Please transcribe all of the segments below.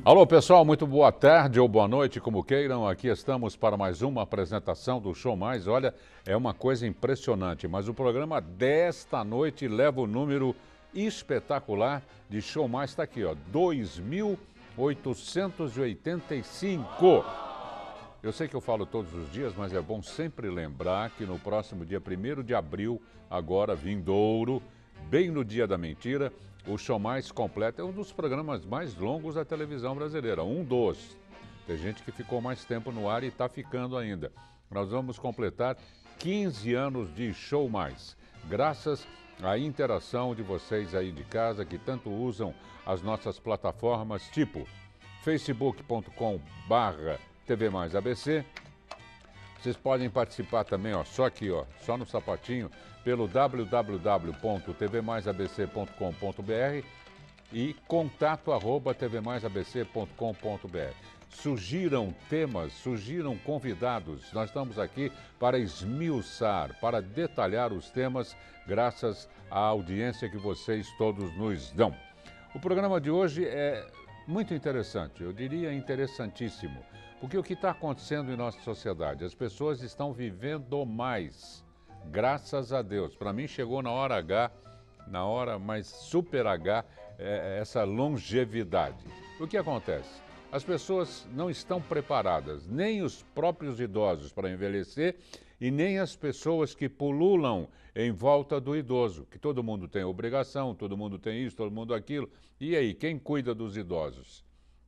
Alô pessoal, muito boa tarde ou boa noite, como queiram. Aqui estamos para mais uma apresentação do Show Mais. Olha, é uma coisa impressionante, mas o programa desta noite leva o número espetacular de Show Mais. Está aqui, ó, 2.885. Eu sei que eu falo todos os dias, mas é bom sempre lembrar que no próximo dia 1º de abril, agora vindouro, bem no dia da mentira, o Show Mais completo é um dos programas mais longos da televisão brasileira, um dos. Tem gente que ficou mais tempo no ar e está ficando ainda. Nós vamos completar 15 anos de Show Mais, graças à interação de vocês aí de casa que tanto usam as nossas plataformas tipo facebook.com/TV Mais ABC. Vocês podem participar também, ó, só aqui, ó, só no sapatinho, pelo www.tvmaisabc.com.br e contato@tvmaisabc.com.br. Sugiram temas, sugiram convidados. Nós estamos aqui para esmiuçar, para detalhar os temas, graças à audiência que vocês todos nos dão. O programa de hoje é muito interessante, eu diria interessantíssimo, porque o que está acontecendo em nossa sociedade? As pessoas estão vivendo mais, graças a Deus. Para mim chegou na hora H, na hora mais super H, essa longevidade. O que acontece? As pessoas não estão preparadas, nem os próprios idosos para envelhecer e nem as pessoas que pululam em volta do idoso, que todo mundo tem obrigação, todo mundo tem isso, todo mundo aquilo. E aí, quem cuida dos idosos?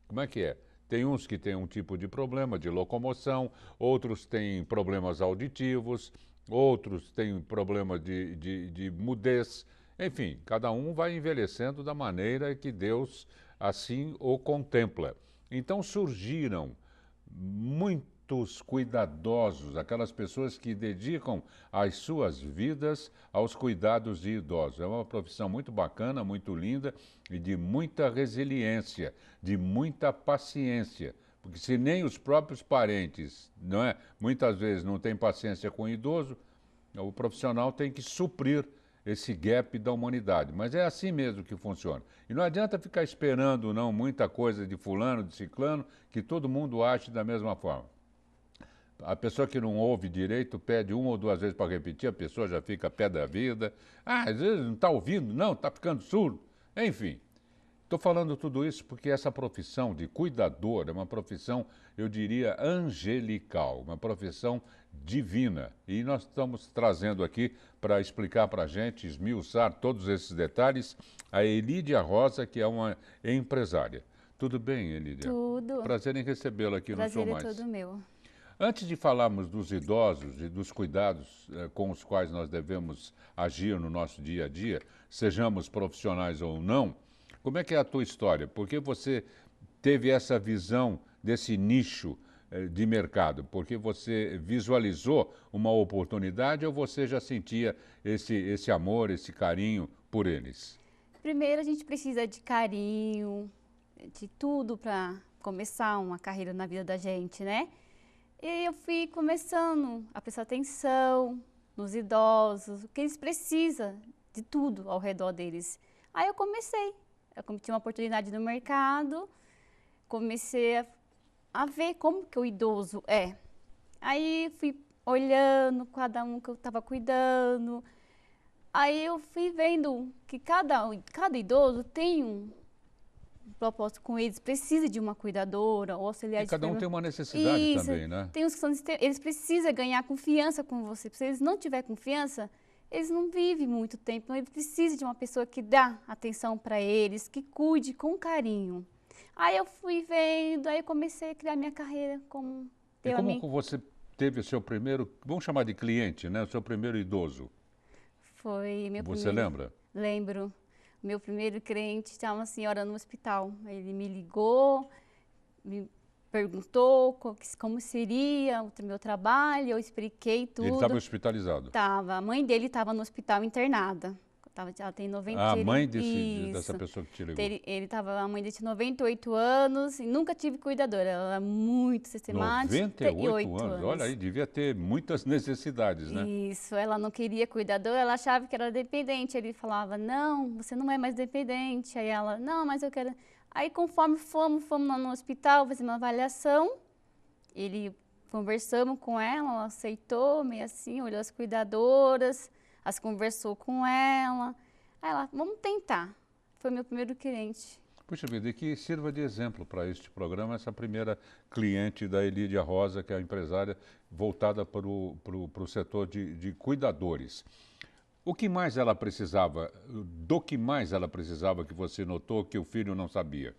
Como é que é? Tem uns que têm um tipo de problema de locomoção, outros têm problemas auditivos, outros têm problema de mudez. Enfim, cada um vai envelhecendo da maneira que Deus assim o contempla. Então surgiram muitos cuidadosos, aquelas pessoas que dedicam as suas vidas aos cuidados de idosos. É uma profissão muito bacana, muito linda e de muita resiliência, de muita paciência. Porque se nem os próprios parentes, não é, muitas vezes não têm paciência com o idoso, o profissional tem que suprir esse gap da humanidade. Mas é assim mesmo que funciona. E não adianta ficar esperando não muita coisa de fulano, de ciclano, que todo mundo ache da mesma forma. A pessoa que não ouve direito pede uma ou duas vezes para repetir, a pessoa já fica pé da vida. Ah, às vezes não está ouvindo, não, está ficando surdo. Enfim, estou falando tudo isso porque essa profissão de cuidador é uma profissão, eu diria, angelical, uma profissão divina. E nós estamos trazendo aqui para explicar para a gente, esmiuçar todos esses detalhes, a Elídia Rosa, que é uma empresária. Tudo bem, Elídia? Tudo. Prazer em recebê-la aqui no Show Mais. Prazer é todo meu. Antes de falarmos dos idosos e dos cuidados com os quais nós devemos agir no nosso dia a dia, sejamos profissionais ou não, como é que é a tua história? Por que você teve essa visão desse nicho de mercado? Porque você visualizou uma oportunidade ou você já sentia esse amor, esse carinho por eles? Primeiro a gente precisa de carinho, de tudo para começar uma carreira na vida da gente, né? E eu fui começando a prestar atenção nos idosos, o que eles precisam de tudo ao redor deles. Aí eu comecei, tinha uma oportunidade no mercado, comecei a ver como que o idoso é. Aí fui olhando cada um que eu estava cuidando, aí eu fui vendo que cada idoso tem um propósito com eles, precisa de uma cuidadora ou auxiliar de Cada um tem uma necessidade Isso, também, né? Tem uns que eles precisam ganhar confiança com você. Se eles não tiverem confiança, eles não vivem muito tempo. Então, eles precisam de uma pessoa que dá atenção para eles, que cuide com carinho. Aí eu fui vendo, aí eu comecei a criar minha carreira como... E como você teve o seu primeiro, vamos chamar de cliente, né? O seu primeiro idoso? Foi meu Você lembra? Lembro. Meu primeiro cliente estava uma senhora no hospital. Ele me ligou, me perguntou como seria o meu trabalho, eu expliquei tudo. Ele estava hospitalizado? Estava. A mãe dele estava no hospital internada. Ela tem 90 a mãe dessa pessoa que te ligou? A mãe dele tinha 98 anos e nunca tive cuidadora. Ela era muito sistemática. 98 anos? Olha aí, devia ter muitas necessidades, né? Isso, ela não queria cuidadora, ela achava que era dependente. Ele falava, não, você não é mais dependente. Aí ela, não, mas eu quero... Aí, conforme fomos lá no hospital fazer uma avaliação, conversamos com ela aceitou, meio assim, olhou as cuidadoras, conversou com ela. Aí ela, vamos tentar. Foi meu primeiro cliente. Puxa vida, e que sirva de exemplo para este programa essa primeira cliente da Elídia Rosa, que é a empresária voltada para o setor de cuidadores. O que mais ela precisava, do que mais ela precisava que você notou que o filho não sabia?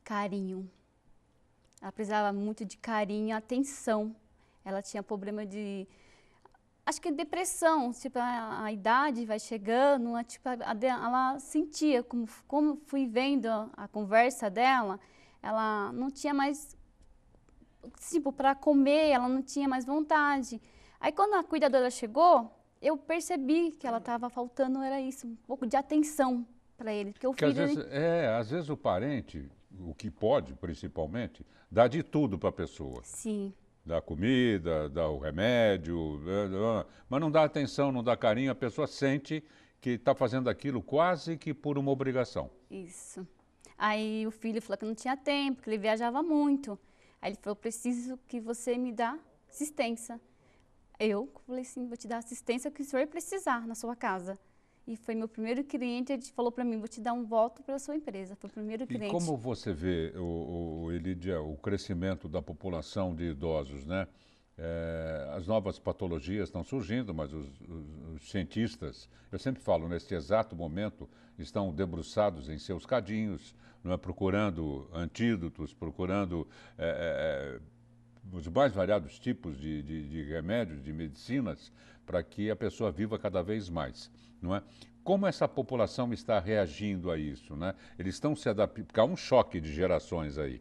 Carinho. Ela precisava muito de carinho, atenção. Ela tinha problema acho que depressão, tipo, a idade vai chegando, tipo, ela sentia, como fui vendo a conversa dela, ela não tinha mais, tipo, para comer, ela não tinha mais vontade. Aí quando a cuidadora chegou, eu percebi que ela estava faltando, era isso, um pouco de atenção para ele. Porque o filho, às vezes o parente, o que pode principalmente, dá de tudo para a pessoa. Sim. Dá comida, dá o remédio, mas não dá atenção, não dá carinho, a pessoa sente que está fazendo aquilo quase que por uma obrigação. Isso. Aí o filho falou que não tinha tempo, que ele viajava muito. Aí ele falou, preciso que você me dá assistência. Eu falei assim, vou te dar assistência que o senhor precisar na sua casa. E foi meu primeiro cliente, ele falou para mim, vou te dar um voto para a sua empresa. Foi o primeiro cliente. E como você vê, Elídia, o crescimento da população de idosos, né? As novas patologias estão surgindo, mas os cientistas, eu sempre falo, neste exato momento, estão debruçados em seus cadinhos, não é? Procurando antídotos, procurando os mais variados tipos de remédios, de medicinas, para que a pessoa viva cada vez mais, não é? Como essa população está reagindo a isso, né? Eles estão se adaptando, porque há um choque de gerações aí,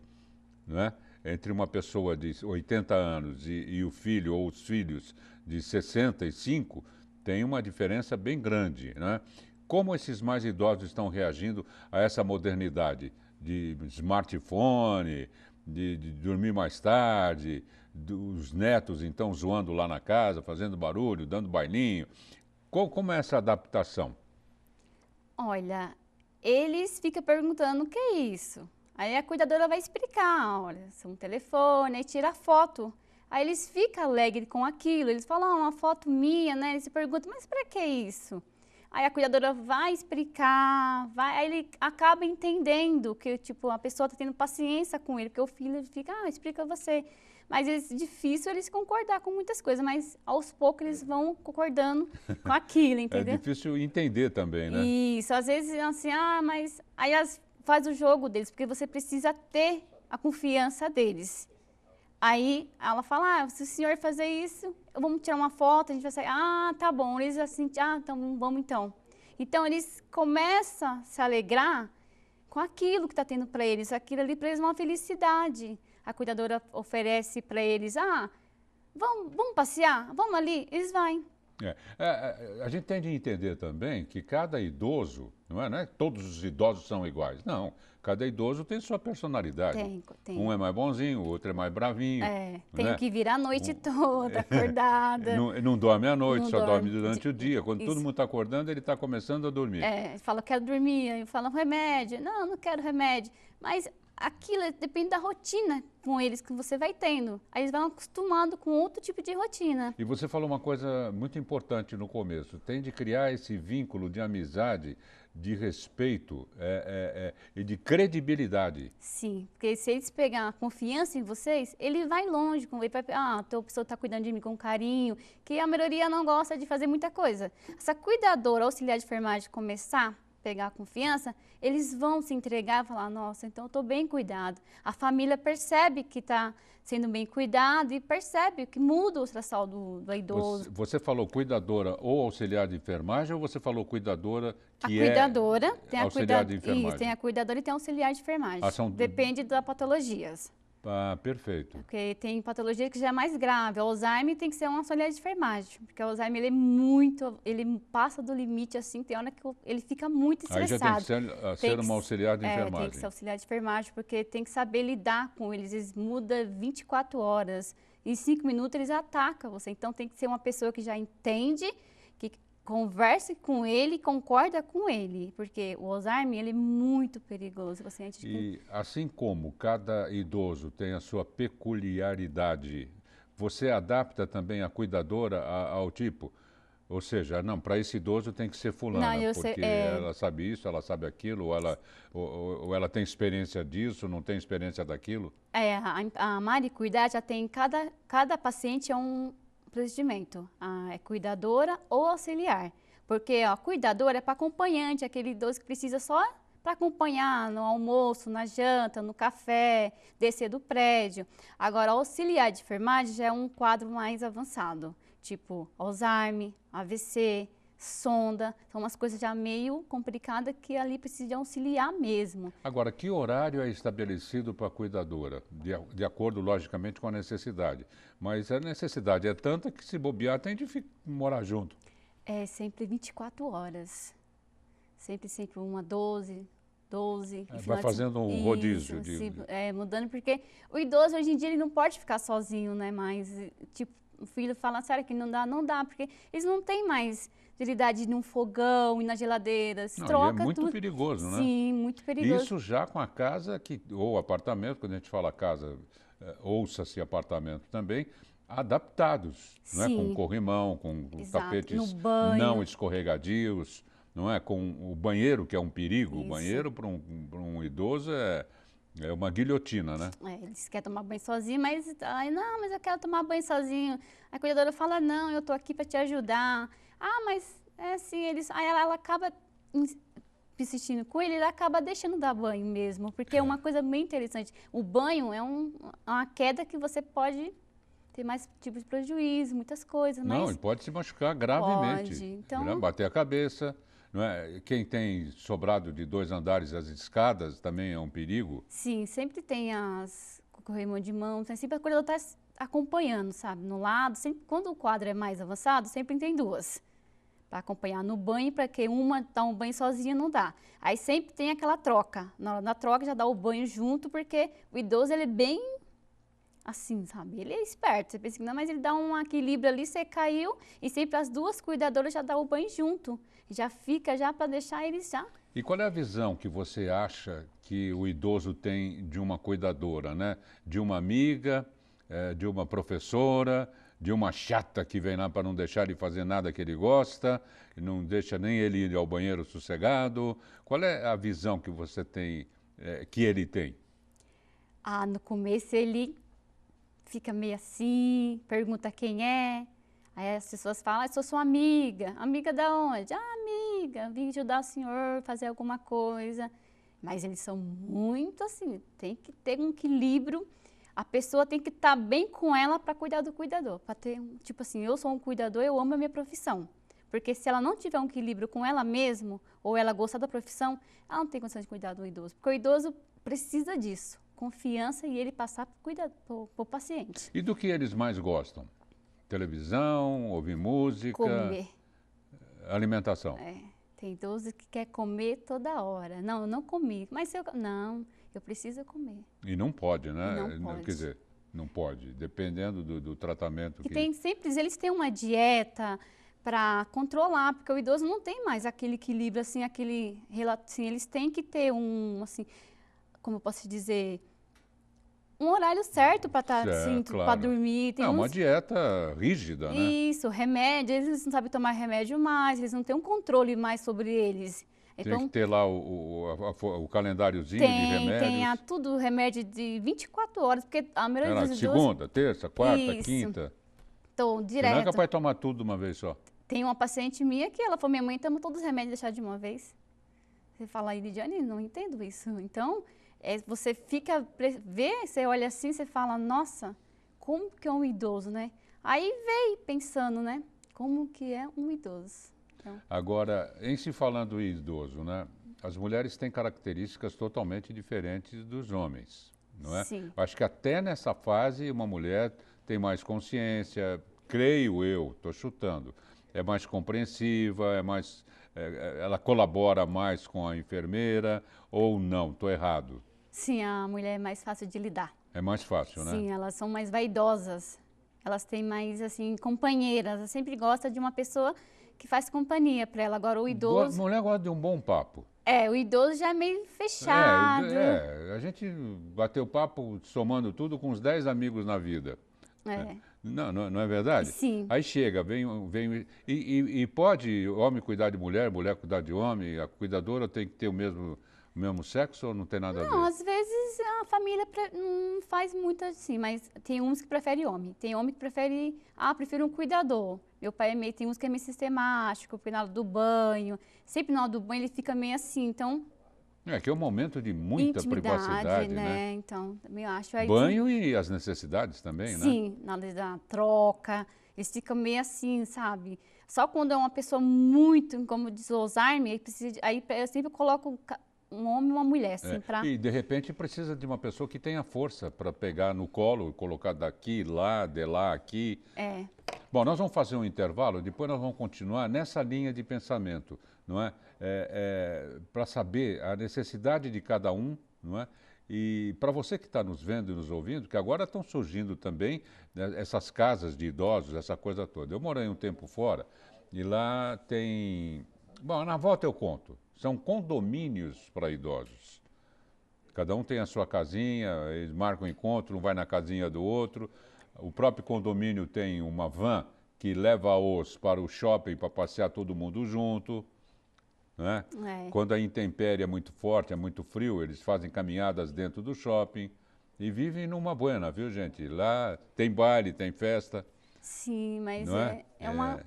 não é? Entre uma pessoa de 80 anos e o filho ou os filhos de 65, tem uma diferença bem grande, né? Como esses mais idosos estão reagindo a essa modernidade de smartphone, de dormir mais tarde, os netos então zoando lá na casa, fazendo barulho, dando bailinho. Como é essa adaptação? Olha, eles ficam perguntando o que é isso. Aí a cuidadora vai explicar, olha, são um telefone, aí tira a foto. Aí eles ficam alegres com aquilo, eles falam, uma foto minha, né? Eles se perguntam, mas para que isso? Aí a cuidadora vai explicar, aí ele acaba entendendo que, tipo, a pessoa está tendo paciência com ele, porque o filho fica, explica você. Mas é difícil eles concordar com muitas coisas, mas aos poucos eles vão concordando com aquilo, entendeu? É difícil entender também, né? Isso, às vezes assim, mas aí faz o jogo deles, porque você precisa ter a confiança deles. Aí ela fala, se o senhor fazer isso, vamos tirar uma foto, a gente vai sair. Tá bom. Eles assim, então vamos então. Então eles começam a se alegrar com aquilo que está tendo para eles. Aquilo ali para eles é uma felicidade. A cuidadora oferece para eles, vamos passear, vamos ali, eles vão. A gente tem de entender também que cada idoso, não é? Todos os idosos são iguais. Não, cada idoso tem sua personalidade. Tem. Um é mais bonzinho, o outro é mais bravinho. Tem que vir a noite toda, acordada. Não dorme à noite, só dorme durante o dia. Quando todo mundo está acordando, ele está começando a dormir. Fala, quero dormir, aí fala remédio. Não quero remédio. Mas aquilo depende da rotina com eles que você vai tendo. Aí eles vão acostumando com outro tipo de rotina. E você falou uma coisa muito importante no começo. Tem de criar esse vínculo de amizade, de respeito e de credibilidade. Sim, porque se eles pegarem a confiança em vocês, ele vai longe. Ele vai, a pessoa está cuidando de mim com carinho, que a maioria não gosta de fazer muita coisa. Essa cuidadora, auxiliar de enfermagem começar pegar a confiança, eles vão se entregar e falar, nossa, então eu estou bem cuidado. A família percebe que está sendo bem cuidado e percebe que muda o traçal do idoso. Você falou cuidadora ou auxiliar de enfermagem ou você falou cuidadora que cuidadora, tem auxiliar de enfermagem? Isso, tem a cuidadora e tem a auxiliar de enfermagem. Depende das patologias. Perfeito. Porque tem patologia que já é mais grave. O Alzheimer tem que ser um auxiliar de enfermagem, porque o Alzheimer ele passa do limite assim, tem hora que ele fica muito estressado. Aí já tem que ser uma auxiliar de enfermagem. Tem que ser auxiliar de enfermagem, porque tem que saber lidar com eles. Eles mudam 24 horas. Em 5 minutos eles atacam você. Então tem que ser uma pessoa que já entende converse com ele, concorda com ele, porque o Alzheimer ele é muito perigoso. E assim como cada idoso tem a sua peculiaridade, você adapta também a cuidadora ao tipo? Ou seja, não, para esse idoso tem que ser fulana, Não, porque ela sabe isso, ela sabe aquilo, ou ela tem experiência disso, não tem experiência daquilo? A Mari Cuidar já tem, cada paciente é um procedimento, é cuidadora ou auxiliar. Porque a cuidadora é para acompanhante, aquele idoso que precisa só para acompanhar no almoço, na janta, no café, descer do prédio. Agora, auxiliar de enfermagem já é um quadro mais avançado, tipo Alzheimer, AVC, sonda, são umas coisas já meio complicadas que ali precisa de auxiliar mesmo. Agora, que horário é estabelecido para a cuidadora? De acordo, logicamente, com a necessidade. Mas a necessidade é tanta que, se bobear, tem de morar junto. É sempre 24 horas. Sempre 1 a 12. Vai fazendo um rodízio. Mudando, porque o idoso hoje em dia ele não pode ficar sozinho, né? Mas, tipo, o filho fala, sério, que não dá, porque eles não têm mais utilidade de ir num fogão e na geladeira, se troca é muito tudo. perigoso, né? Sim, muito perigoso. Isso já com a casa, ou apartamento, quando a gente fala casa, ouça-se apartamento também, adaptados, não é? Com corrimão, com tapetes não escorregadios, não é? Com o banheiro, que é um perigo. Isso. O banheiro para um idoso é uma guilhotina, né? Eles querem tomar banho sozinho, mas mas eu quero tomar banho sozinho. A cuidadora fala, não, eu tô aqui para te ajudar. Mas é assim, aí ela acaba insistindo com ele acaba deixando dar banho mesmo, porque é uma coisa bem interessante. O banho é uma queda que você pode ter mais tipos de prejuízo, muitas coisas. Não, ele pode se machucar gravemente. Pode, então... Bater a cabeça. Não é? Quem tem sobrado de 2 andares, as escadas também é um perigo? Sim, sempre tem o corrimão de mão, sempre a cuidadora está acompanhando, sabe, no lado. Sempre, quando o quadro é mais avançado, sempre tem 2 para acompanhar no banho, para que uma dá um banho sozinha não dá. Aí sempre tem aquela troca. Na hora da troca já dá o banho junto, porque o idoso ele é bem assim, sabe? Ele é esperto. Você pensa que não, mas ele dá um equilíbrio ali, você caiu e sempre as 2 cuidadoras já dão o banho junto. Já fica já para deixar eles já. E qual é a visão que você acha que o idoso tem de uma cuidadora, né? De uma amiga, de uma professora, de uma chata que vem lá para não deixar ele fazer nada que ele gosta, e não deixa nem ele ir ao banheiro sossegado. Qual é a visão que você tem, que ele tem? No começo ele fica meio assim, pergunta quem é. Aí as pessoas falam, eu sou sua amiga. Amiga da onde? Amiga, vim ajudar o senhor a fazer alguma coisa. Mas eles são muito assim, tem que ter um equilíbrio. A pessoa tem que estar bem com ela para cuidar do cuidador. Para ter, tipo assim, eu sou um cuidador, eu amo a minha profissão. Porque se ela não tiver um equilíbrio com ela mesma, ou ela gostar da profissão, ela não tem condição de cuidar do idoso. Porque o idoso precisa disso, confiança e ele passar para o paciente. E do que eles mais gostam? Televisão, ouvir música? Comer. Alimentação? Tem idoso que quer comer toda hora. Não, eu não comi, mas eu preciso comer. E não pode, né? Não pode. Quer dizer, não pode, dependendo do tratamento. Eles têm uma dieta para controlar, porque o idoso não tem mais aquele equilíbrio, assim, eles têm que ter como eu posso dizer, um horário certo para estar assim, claro, para dormir. Uma dieta rígida, né? Isso, remédio, eles não sabem tomar remédio mais, eles não têm um controle mais sobre eles. Tem que ter lá o calendáriozinho de remédios. Tem tudo remédio de 24 horas, porque a maioria dos idosos... Segunda, terça, quarta, quinta. Então, direto. Não é capaz de tomar tudo de uma vez só. Tem uma paciente minha que ela falou, minha mãe toma todos os remédios e deixar de uma vez. Você fala, Lidiane, não entendo isso. Então, você você olha assim, você fala, nossa, como que é um idoso, né? Aí veio pensando, né? Como que é um idoso. Então... Agora, em se falando em idoso, né? As mulheres têm características totalmente diferentes dos homens, não é? Sim. Acho que até nessa fase uma mulher tem mais consciência, creio eu, estou chutando, é mais compreensiva, ela colabora mais com a enfermeira ou não, estou errado? Sim, a mulher é mais fácil de lidar. É mais fácil, né? Sim, elas são mais vaidosas, elas têm mais, assim, companheiras, eu sempre gosto de uma pessoa que faz companhia para ela. Agora, o idoso... Mulher gosta de um bom papo. O idoso já é meio fechado. A gente bateu papo somando tudo com uns 10 amigos na vida. Não é verdade? Sim. Aí chega, e pode homem cuidar de mulher, mulher cuidar de homem, a cuidadora tem que ter o mesmo sexo ou não tem nada a ver? Não, às vezes a família não faz muito assim, mas tem uns que preferem homem. Tem homem que prefere, prefiro um cuidador. Meu pai tem uns que é meio sistemático, porque na hora do banho, sempre na hora do banho ele fica meio assim, então... que é um momento de muita privacidade, né? Então, também acho. Aí, banho e as necessidades também, né? Sim, na hora da troca, eles ficam meio assim, sabe? Só quando é uma pessoa muito, como diz o Alzheimer, aí eu sempre coloco um homem e uma mulher, assim, E, de repente, precisa de uma pessoa que tenha força para pegar no colo, colocar daqui, lá, de lá, aqui. Bom, nós vamos fazer um intervalo, depois nós vamos continuar nessa linha de pensamento, não é? Para saber a necessidade de cada um, não é? E para você que está nos vendo e nos ouvindo, que agora estão surgindo também, né, essas casas de idosos, essa coisa toda. Eu morei um tempo fora e lá tem... Bom, na volta eu conto. São condomínios para idosos. Cada um tem a sua casinha, eles marcam encontro, um vai na casinha do outro. O próprio condomínio tem uma van que leva-os para o shopping para passear todo mundo junto. Né? Quando a intempérie é muito forte, é muito frio, eles fazem caminhadas dentro do shopping e vivem numa buena, viu, gente? Lá tem baile, tem festa. Sim, mas uma...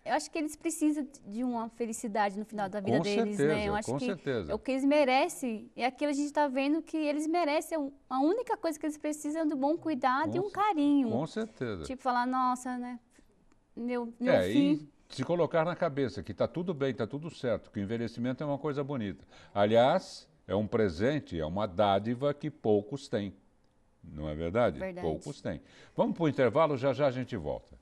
Eu acho que eles precisam de uma felicidade no final da vida deles, certeza, né? Eu acho com que certeza. O que eles merecem, é aquilo que a gente está vendo que eles merecem. A única coisa que eles precisam é do bom cuidado e um carinho. Com certeza. Tipo, falar, nossa, né? Meu E filho... se colocar na cabeça que está tudo bem, está tudo certo, que o envelhecimento é uma coisa bonita. Aliás, é um presente, é uma dádiva que poucos têm. Não é verdade? Verdade. Poucos têm. Vamos para o intervalo, já já a gente volta.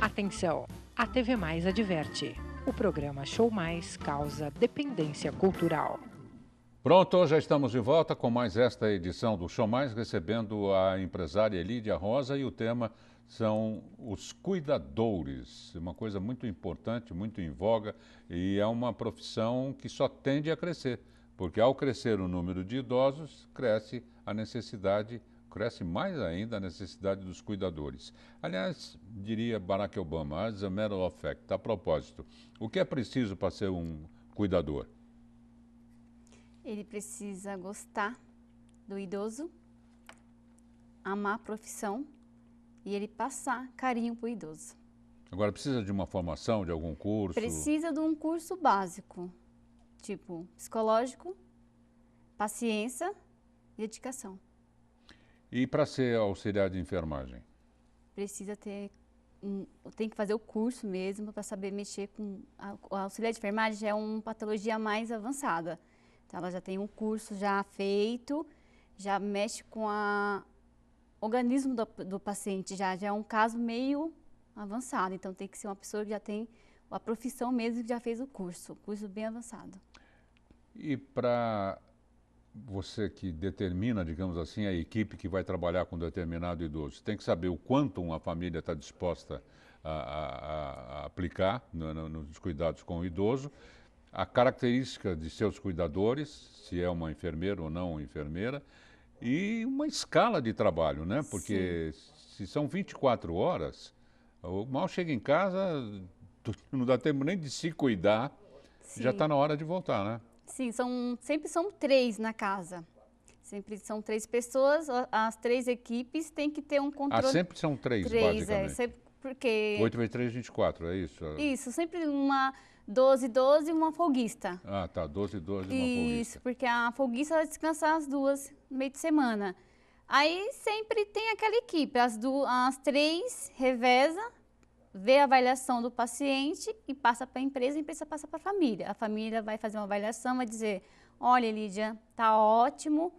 Atenção, a TV Mais adverte. O programa Show Mais causa dependência cultural. Pronto, já estamos de volta com mais esta edição do Show Mais, recebendo a empresária Elídia Rosa e o tema são os cuidadores. Uma coisa muito importante, muito em voga e é uma profissão que só tende a crescer, porque ao crescer o número de idosos, cresce mais ainda a necessidade dos cuidadores. Aliás, diria Barack Obama, as a matter of fact, a propósito, o que é preciso para ser um cuidador? Ele precisa gostar do idoso, amar a profissão e ele passar carinho para o idoso. Agora, precisa de uma formação, de algum curso? Precisa de um curso básico, tipo psicológico, paciência e dedicação. E para ser auxiliar de enfermagem? Precisa tem que fazer o curso mesmo para saber mexer com... O auxiliar de enfermagem já é uma patologia mais avançada. Então, ela já tem um curso já feito, já mexe com o organismo do paciente, já é um caso meio avançado. Então, tem que ser uma pessoa que já tem a profissão mesmo, que já fez o curso bem avançado. E para você que determina, digamos assim, a equipe que vai trabalhar com determinado idoso, tem que saber o quanto uma família está disposta a aplicar nos cuidados com o idoso, a característica de seus cuidadores, se é uma enfermeira ou não enfermeira, e uma escala de trabalho, né? Porque se são 24 horas, o mal chega em casa, não dá tempo nem de se cuidar, já está na hora de voltar, né? Sim, sempre são 3 na casa. Sempre são 3 pessoas, as 3 equipes têm que ter um controle. Sempre são 3, basicamente. Porque... 8 vezes 3, 24, é isso? Isso, sempre uma 12 e uma folguista. Ah, tá, 12 e uma folguista. Isso, porque a folguista vai descansar as 2 no meio de semana. Aí sempre tem aquela equipe, as 3 reveza, vê a avaliação do paciente e passa para a empresa passa para a família. A família vai fazer uma avaliação, vai dizer, olha, Lídia, tá ótimo,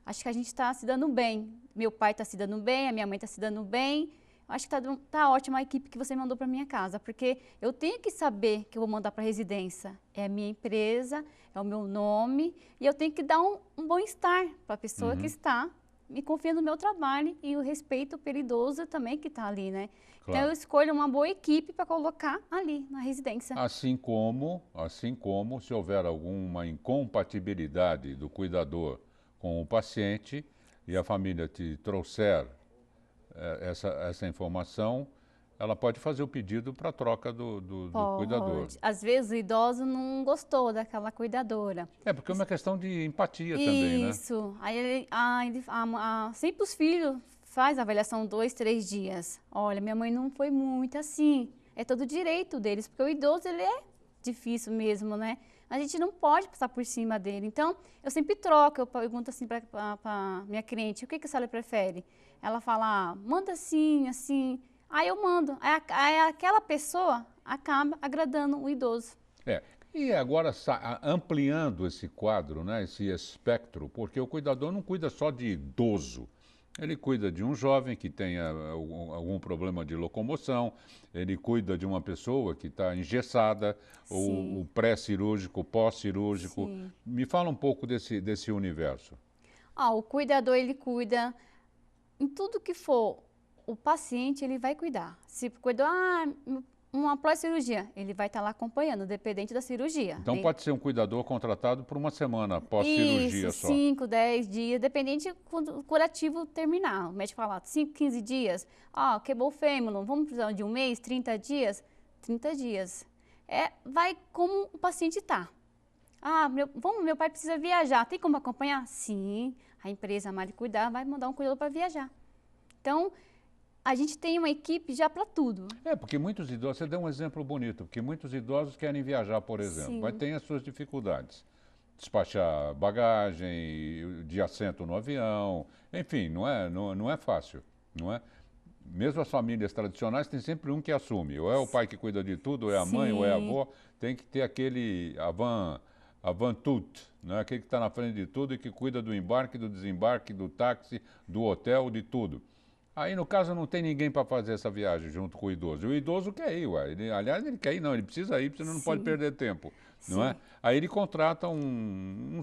acho que a gente está se dando bem. Meu pai está se dando bem, a minha mãe está se dando bem. Acho que tá ótima a equipe que você mandou para minha casa, porque eu tenho que saber que eu vou mandar para a residência. É a minha empresa, é o meu nome, e eu tenho que dar um bom-estar para a pessoa que está me confiando no meu trabalho e o respeito pelo idoso também que está ali, né? Claro. Então eu escolho uma boa equipe para colocar ali na residência. Assim como, se houver alguma incompatibilidade do cuidador com o paciente e a família te trouxer essa informação, ela pode fazer o pedido para a troca do cuidador. Às vezes o idoso não gostou daquela cuidadora. É, porque é uma questão de empatia também, né? Isso. Aí sempre os filhos faz a avaliação 2, 3 dias. Olha, minha mãe não foi muito assim. É todo direito deles, porque o idoso, ele é difícil mesmo, né? A gente não pode passar por cima dele. Então, eu sempre troco, eu pergunto assim para minha cliente, o que a senhora prefere? Ela fala, manda assim, assim. Aí eu mando. Aí aquela pessoa acaba agradando o idoso. E agora ampliando esse quadro, né, esse espectro, porque o cuidador não cuida só de idoso. Ele cuida de um jovem que tenha algum problema de locomoção, ele cuida de uma pessoa que está engessada, ou o pré-cirúrgico, o pós-cirúrgico. Me fala um pouco desse universo. O cuidador, ele cuida em tudo que for o paciente, ele vai cuidar. Se cuidou, uma pós-cirurgia, ele vai estar lá acompanhando, dependente da cirurgia. Então pode ser um cuidador contratado por uma semana pós-cirurgia só. 5, 10 dias, dependente quando o curativo terminar. O médico fala 5, 15 dias, quebrou o fêmur, vamos precisar de um mês, 30 dias? 30 dias. Vai como o paciente está. Meu pai precisa viajar, tem como acompanhar? Sim, a empresa Mari Cuidar vai mandar um cuidador para viajar. Então, a gente tem uma equipe já para tudo. Porque muitos idosos, você deu um exemplo bonito, porque muitos idosos querem viajar, por exemplo, mas tem as suas dificuldades. Despachar bagagem, de assento no avião, enfim, não é fácil, não é? Mesmo as famílias tradicionais, tem sempre um que assume, ou é o pai que cuida de tudo, ou é a mãe, ou é a avó, tem que ter aquele avant tout, né? Aquele que está na frente de tudo e que cuida do embarque, do desembarque, do táxi, do hotel, de tudo. Aí, no caso, não tem ninguém para fazer essa viagem junto com o idoso. E o idoso quer ir, ué. Aliás, ele quer ir, não, ele precisa ir, porque senão não pode perder tempo, não é? Aí ele contrata um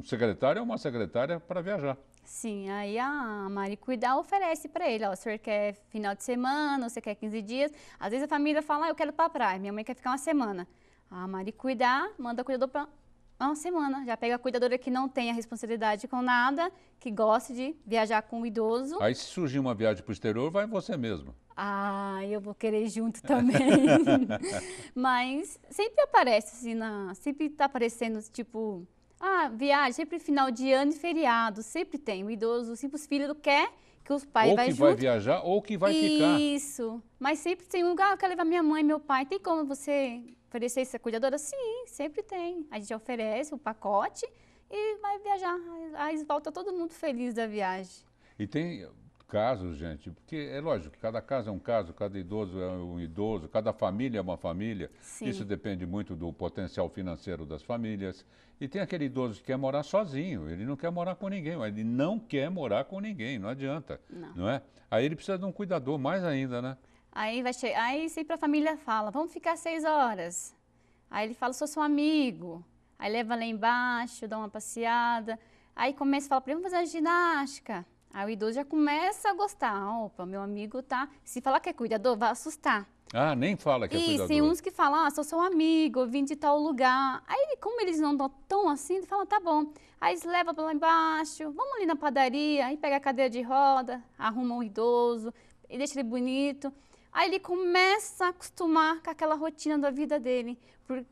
secretário ou uma secretária para viajar. Sim, aí a Mari Cuidar oferece para ele, o senhor quer final de semana, você quer 15 dias. Às vezes a família fala, eu quero ir para a praia, minha mãe quer ficar uma semana. A Mari Cuidar manda o cuidador para uma semana, já pega a cuidadora que não tem a responsabilidade com nada, que gosta de viajar com o idoso. Aí se surgir uma viagem para o exterior, vai você mesmo. Eu vou querer ir junto também. Mas sempre aparece assim, sempre está aparecendo tipo, viagem, sempre final de ano e feriado, sempre tem. O idoso, sempre os filhos quer que os pais vão junto. Ou que vai viajar ou que vai ficar. Isso, mas sempre tem um lugar, eu quero levar minha mãe e meu pai, tem como você oferecer essa cuidadora? Sim, sempre tem. A gente oferece o pacote e vai viajar. Aí volta todo mundo feliz da viagem. E tem casos, gente, porque é lógico, cada caso é um caso, cada idoso é um idoso, cada família é uma família. Sim. Isso depende muito do potencial financeiro das famílias. E tem aquele idoso que quer morar sozinho, ele não quer morar com ninguém, ele não quer morar com ninguém, não adianta, não é? Aí ele precisa de um cuidador mais ainda, né? Aí sempre a família fala, vamos ficar 6 horas. Aí ele fala, sou seu amigo. Aí leva lá embaixo, dá uma passeada. Aí começa a falar para ele, vamos fazer uma ginástica. Aí o idoso já começa a gostar. Opa, meu amigo tá... Se falar que é cuidador, vai assustar. Nem fala que é cuidador. E tem uns que falam, sou seu amigo, eu vim de tal lugar. Aí, como eles não estão tão assim, ele fala, tá bom. Aí eles levam para lá embaixo, vamos ali na padaria, aí pega a cadeira de roda, arruma um idoso, e deixa ele bonito. Aí ele começa a acostumar com aquela rotina da vida dele.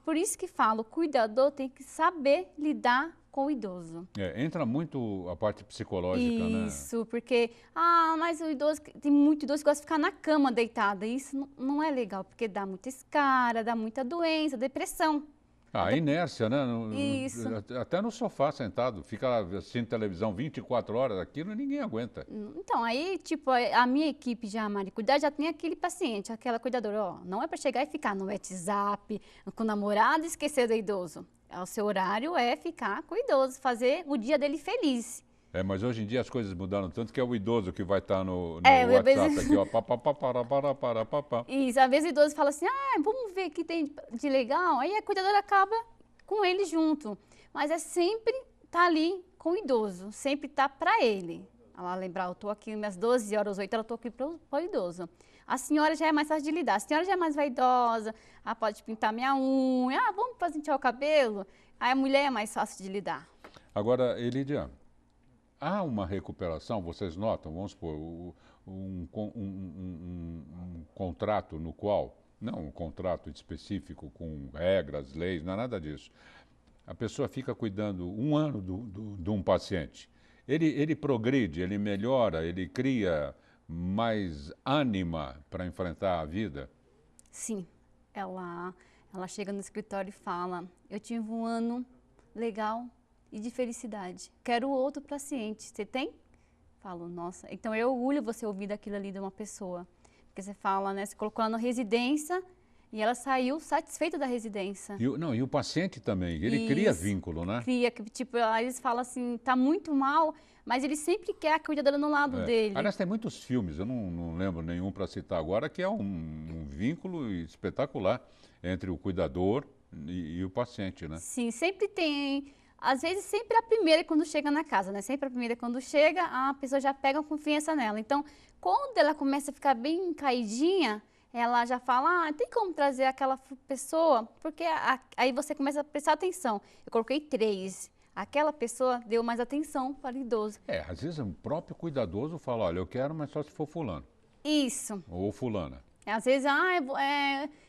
Por isso que falo, o cuidador tem que saber lidar com o idoso. Entra muito a parte psicológica, né? Isso, porque, mas o idoso, tem muito idoso que gosta de ficar na cama deitado. Isso não é legal, porque dá muita escara, dá muita doença, depressão. Inércia, né? Isso. Até no sofá sentado, fica assistindo televisão 24 horas, aquilo ninguém aguenta. Então, aí, tipo, a minha equipe já, Mari Cuidar, já tem aquele paciente, aquela cuidadora, não é para chegar e ficar no WhatsApp, com o namorado e esquecer do idoso. O seu horário é ficar com o idoso, fazer o dia dele feliz. Mas hoje em dia as coisas mudaram tanto que é o idoso que vai estar no às WhatsApp vezes... aqui, ó. Pá. Isso, às vezes o idoso fala assim, vamos ver o que tem de legal. Aí a cuidadora acaba com ele junto. Mas é sempre estar ali com o idoso, sempre estar para ele. Ela lembrar, eu estou aqui minhas 12 horas, 8 horas, eu estou aqui para o idoso. A senhora já é mais fácil de lidar, a senhora já é mais vaidosa, pode pintar minha unha, vamos presentear o cabelo. Aí a mulher é mais fácil de lidar. Agora, Elídia, há uma recuperação, vocês notam, vamos supor, um contrato no qual, não um contrato específico com regras, leis, não é nada disso. A pessoa fica cuidando um ano de um paciente. Ele progride, ele melhora, ele cria mais ânima para enfrentar a vida? Sim, ela chega no escritório e fala, eu tive um ano legal e de felicidade, quero outro paciente, você tem? Falo, nossa, então é orgulho você ouvir daquilo ali de uma pessoa, porque você fala, né, você colocou ela na residência e ela saiu satisfeita da residência. E o paciente também, ele cria vínculo, né? Cria, tipo, eles falam assim, tá muito mal, mas ele sempre quer a cuidadora no lado dele. Aliás, tem muitos filmes, eu não lembro nenhum para citar agora, que é um vínculo espetacular entre o cuidador e o paciente, né? Sim, sempre tem. Às vezes, sempre a primeira quando chega na casa, né? Sempre a primeira quando chega, a pessoa já pega confiança nela. Então, quando ela começa a ficar bem caidinha, ela já fala, tem como trazer aquela pessoa? Porque aí você começa a prestar atenção. Eu coloquei 3. Aquela pessoa deu mais atenção para o idoso. Às vezes o próprio cuidadoso fala, olha, eu quero, mas só se for fulano. Isso. Ou fulana. Às vezes,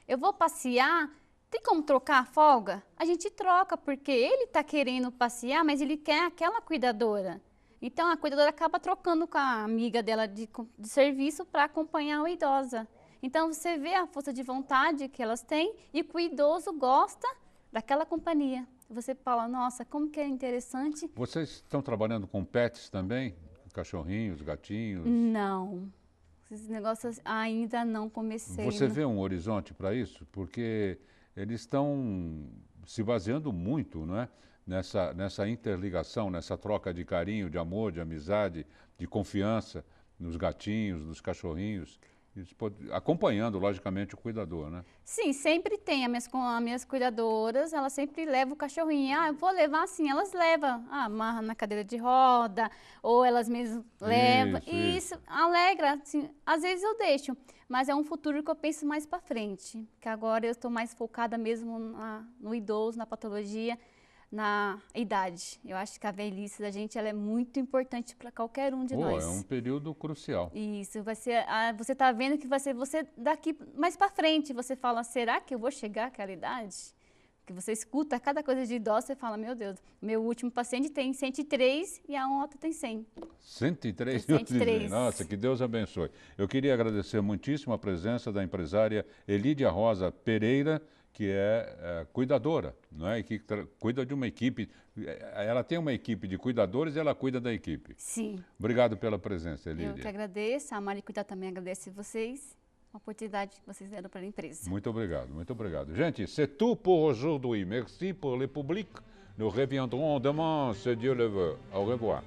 eu vou passear, tem como trocar a folga? A gente troca, porque ele está querendo passear, mas ele quer aquela cuidadora. Então, a cuidadora acaba trocando com a amiga dela de serviço para acompanhar a idosa. Então, você vê a força de vontade que elas têm e que o idoso gosta daquela companhia. Você fala, nossa, como que é interessante. Vocês estão trabalhando com pets também? Cachorrinhos, gatinhos? Não. Esses negócios ainda não comecei. Você vê um horizonte para isso? Porque eles estão se baseando muito, não é? Nessa interligação, nessa troca de carinho, de amor, de amizade, de confiança nos gatinhos, nos cachorrinhos. Acompanhando, logicamente, o cuidador, né? Sim, sempre tem. As minhas cuidadoras, elas sempre levam o cachorrinho. Eu vou levar assim, elas levam. Amarra na cadeira de roda, ou elas mesmas levam. Isso alegra, assim. Às vezes eu deixo, mas é um futuro que eu penso mais para frente. Que agora eu estou mais focada mesmo no idoso, na patologia, na idade. Eu acho que a velhice da gente ela é muito importante para qualquer um de nós. É um período crucial. Isso, vai ser, você está vendo que vai ser você daqui mais para frente, você fala, será que eu vou chegar àquela idade? Que você escuta cada coisa de idoso, você fala, meu Deus, meu último paciente tem 103 e a outra tem 100. 103? 103. Nossa, que Deus abençoe. Eu queria agradecer muitíssimo a presença da empresária Elídia Rosa Pereira, que é cuidadora, não é? E que cuida de uma equipe. Ela tem uma equipe de cuidadores e ela cuida da equipe. Sim. Obrigado pela presença, Elídia. Eu que agradeço. A Mari Cuidar também agradece vocês. A oportunidade que vocês deram para a empresa. Muito obrigado, muito obrigado. Gente, c'est tout pour aujourd'hui. Merci pour le public. Nous reviendrons demain, si Dieu le veut. Au revoir.